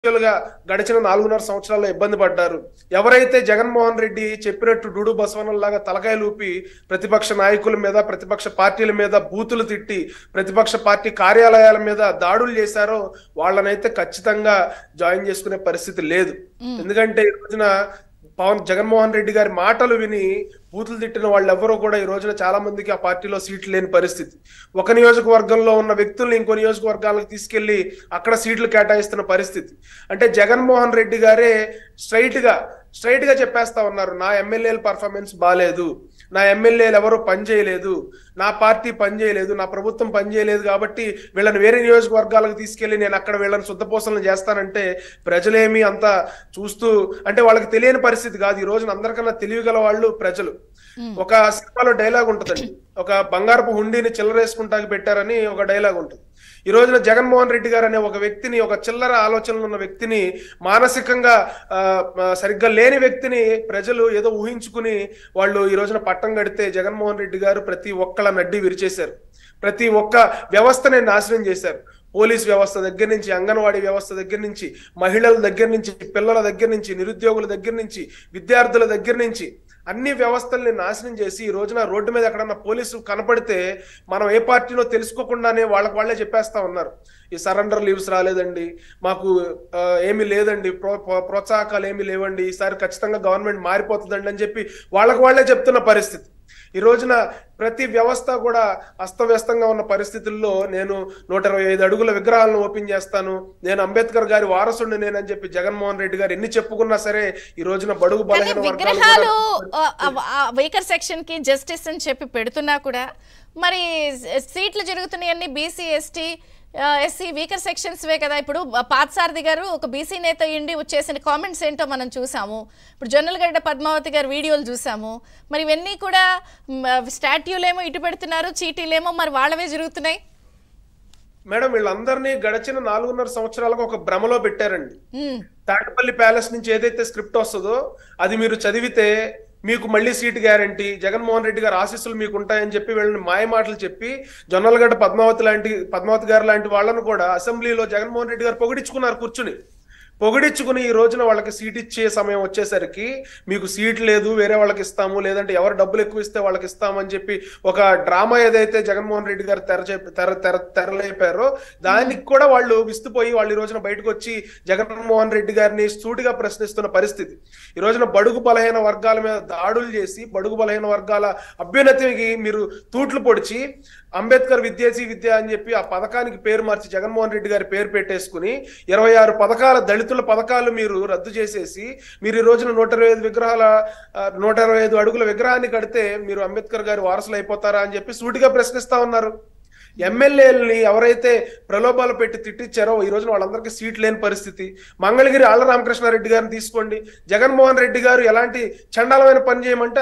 గా గడిచిన 4.5 సంవత్సరాల్లో ఇబ్బంది పడ్డారు. ఎవరైతే జగన్మోహన్ రెడ్డి చెప్పినట్టు డూడు బసవన్నలాగా తలకాయలూపి ప్రతిపక్ష నాయకుల మీద, ప్రతిపక్ష పార్టీల మీద బూతులు తిట్టి, ప్రతిపక్ష పార్టీ కార్యాలయాల మీద దాడులు చేశారో వాళ్ళనైతే ఖచ్చితంగా జాయిన్ చేసుకునే పరిస్థితి లేదు. ఎందుకంటే ఈ రోజున జగన్మోహన్ రెడ్డి గారి మాటలు విని బూతులు తిట్టిన వాళ్ళు ఎవరో కూడా ఈ రోజున చాలా మందికి ఆ పార్టీలో సీట్లు లేని పరిస్థితి. ఒక నియోజకవర్గంలో ఉన్న వ్యక్తుల్ని ఇంకో నియోజకవర్గాలకు తీసుకెళ్లి అక్కడ సీట్లు కేటాయిస్తున్న పరిస్థితి. అంటే జగన్మోహన్ రెడ్డి గారే స్ట్రైట్ గా చెప్పేస్తా ఉన్నారు, నా ఎమ్మెల్యేల పర్ఫార్మెన్స్ బాలేదు, నా ఎమ్మెల్యేలు ఎవరు పనిచేయలేదు, నా పార్టీ పనిచేయలేదు, నా ప్రభుత్వం పనిచేయలేదు, కాబట్టి వీళ్ళని వేరే నియోజకవర్గాలకు తీసుకెళ్లి నేను అక్కడ వీళ్ళని శుద్ధపోసలను చేస్తానంటే ప్రజలేమి అంత చూస్తూ, అంటే వాళ్ళకి తెలియని పరిస్థితి కాదు. ఈ రోజున అందరికన్నా తెలియగల వాళ్ళు ప్రజలు. ఒక సినిమాలో డైలాగ్ ఉంటుందండి, ఒక బంగారపు హుండీని చిల్లరేసుకుంటాకి పెట్టారని ఒక డైలాగ్ ఉంటుంది. ఈ రోజున జగన్మోహన్ రెడ్డి గారు అనే ఒక వ్యక్తిని, ఒక చిల్లర ఆలోచనలు ఉన్న వ్యక్తిని, మానసికంగా సరిగ్గా లేని వ్యక్తిని ప్రజలు ఏదో ఊహించుకుని వాళ్ళు ఈ రోజున పట్టం కడితే జగన్మోహన్ రెడ్డి గారు ప్రతి ఒక్కళ్ళ నడ్డి విరిచేశారు. ప్రతి ఒక్క వ్యవస్థని నాశనం చేశారు. పోలీస్ వ్యవస్థ దగ్గర నుంచి, అంగన్వాడీ వ్యవస్థ దగ్గర నుంచి, మహిళల దగ్గర నుంచి, పిల్లల దగ్గర నుంచి, నిరుద్యోగుల దగ్గర నుంచి, విద్యార్థుల దగ్గర నుంచి అన్ని వ్యవస్థల్ని నాశనం చేసి ఈ రోజున రోడ్డు మీద ఎక్కడన్నా పోలీసు కనపడితే మనం ఏ పార్టీలో తెలుసుకోకుండానే వాళ్ళే చెప్పేస్తా ఉన్నారు, ఈ సరెండర్ లీవ్స్ రాలేదండి, మాకు ఏమీ లేదండి, ప్రోత్సాహకాలు ఏమీ లేవండి, ఈసారి ఖచ్చితంగా గవర్నమెంట్ మారిపోతుందండి అని చెప్పి వాళ్ళే చెప్తున్న పరిస్థితి. ఈ రోజున ప్రతి వ్యవస్థ కూడా అస్తవ్యస్తంగా ఉన్న పరిస్థితుల్లో నేను 125 అడుగుల విగ్రహాలను ఓపెన్ చేస్తాను, నేను అంబేద్కర్ గారి వారసుడిని నేనని చెప్పి జగన్మోహన్ రెడ్డి గారు ఎన్ని చెప్పుకున్నా సరే ఈ రోజున బడుగు బలహీన విగ్రహాలు వీకర్ సెక్షన్ కి జస్టిస్ అని చెప్పి పెడుతున్నా కూడా మరి సీట్లు జరుగుతున్నాయన్ని BC, ST, SC weaker sections వే కదా. ఇప్పుడు పార్థసారథి గారు ఒక బీసీ నేత ఇండి వచ్చేసిన కామెంట్స్ ఏంటో మనం చూసాము. ఇప్పుడు జొన్నలగడ్డ పద్మావతి గారు వీడియోలు చూసాము. మరి ఇవన్నీ కూడా స్టాట్యూలేమో ఇటు పెడుతున్నారు, చీటీలేమో మరి వాళ్ళవే జరుగుతున్నాయి. మేడం, వీళ్ళందరినీ గడిచిన 4.5 సంవత్సరాలకు ఒక భ్రమలో పెట్టారండి. తాటిపల్లి ప్యాలెస్ నుంచి ఏదైతే స్క్రిప్ట్ వస్తుందో అది మీరు చదివితే మీకు మళ్ళీ సీట్ గ్యారంటీ, జగన్మోహన్ రెడ్డి గారు ఆశీస్సులు మీకు ఉంటాయని చెప్పి వీళ్ళని మాయ మాటలు చెప్పి జొన్నలగడ్డ పద్మావతి గారు లాంటి వాళ్ళను కూడా అసెంబ్లీలో జగన్మోహన్ రెడ్డి గారు పొగిడించుకుని ఈ రోజున వాళ్ళకి సీట్ ఇచ్చే సమయం వచ్చేసరికి మీకు సీట్ లేదు, వేరే వాళ్ళకి ఇస్తాము, లేదంటే ఎవరు డబ్బులు ఎక్కువ ఇస్తే వాళ్ళకి ఇస్తామని చెప్పి ఒక డ్రామా ఏదైతే జగన్మోహన్ రెడ్డి గారు తెరలేపారో దానికి కూడా వాళ్ళు విస్తుపోయి వాళ్ళు ఈ రోజున బయటకు వచ్చి జగన్మోహన్ రెడ్డి గారిని సూటిగా ప్రశ్నిస్తున్న పరిస్థితి. ఈ రోజున బడుగు బలహీన వర్గాల మీద దాడులు చేసి బడుగు బలహీన వర్గాల అభ్యున్నతికి మీరు తూట్లు పొడిచి అంబేద్కర్ విద్య అని చెప్పి ఆ పథకానికి పేరు మార్చి జగన్మోహన్ రెడ్డి గారి పేరు పెట్టేసుకుని 26 పథకాల దళితుల పథకాలు మీరు రద్దు చేసేసి మీరు ఈ రోజున 125 అడుగుల విగ్రహాన్ని కడితే మీరు అంబేద్కర్ గారి వారసులు అయిపోతారా అని చెప్పి సూటిగా ప్రశ్నిస్తా ఉన్నారు. ఎమ్మెల్యేలని ఎవరైతే ప్రలోభాలు పెట్టి తిట్టించారో ఈ రోజున వాళ్ళందరికీ సీట్ లేని పరిస్థితి. మంగళగిరి ఆళ్ల రామకృష్ణారెడ్డి గారిని తీసుకోండి, జగన్మోహన్ రెడ్డి గారు ఎలాంటి చండాలమైన పని చేయమంటే